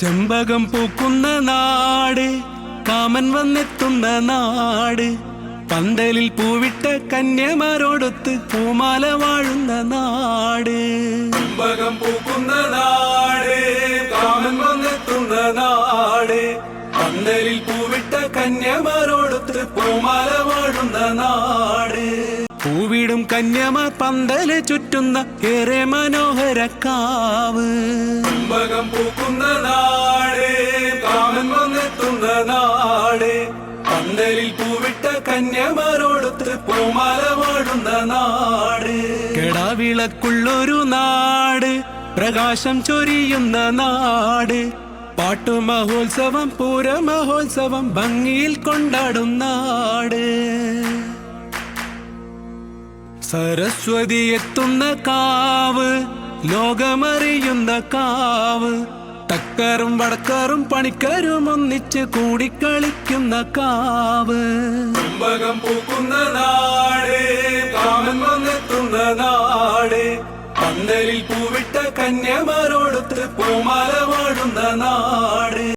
ചെമ്പകം പൂക്കുന്ന നാട്, കാമൻ വന്നെത്തുന്ന നാട്, പന്തലിൽ പൂവിട്ട കന്യമാരോടൊത്ത് പൂമാല വാഴുന്ന നാട്. ചെമ്പകം പൂക്കുന്ന നാട്, കാമൻ വന്നെത്തുന്ന നാട്, പന്തലിൽ പൂവിട്ട കന്യമാരോടൊത്ത് പൂമാല വാഴുന്ന നാട്. പൂവിടും കന്യമാർ പന്തല് ചുറ്റുന്ന ഏറെ മനോഹര കാവ്. ചെമ്പകം പൂക്കുന്ന നാട്, കാമൻ വന്നെത്തുന്ന നാട്, പന്തലിൽ പൂവിട്ട കന്യമാരോടൊത്ത് പൂമാല വാഴുന്ന നാട്. കെടാവിളക്കുള്ളൊരു നാട്, പ്രകാശം ചൊരിയുന്ന നാട്, പാട്ടുമഹോത്സവം പൂരമഹോത്സവം ഭംഗിയിൽ കൊണ്ടാടും നാട്. സരസ്വതി എത്തുന്ന കാവ്, ലോകമറിയുന്ന കാവ്, തക്കറും വടക്കറും പണിക്കരും ഒന്നിച്ച് കൂടിക്കളിക്കുന്ന കാവ്. ചെമ്പകം പൂക്കുന്ന നാട്, കാമൻ വന്നെത്തുന്ന നാട്, പന്തലിൽ പൂവിട്ട കന്യമാരോടൊത്ത് പൂമാല വാഴുന്ന നാട്.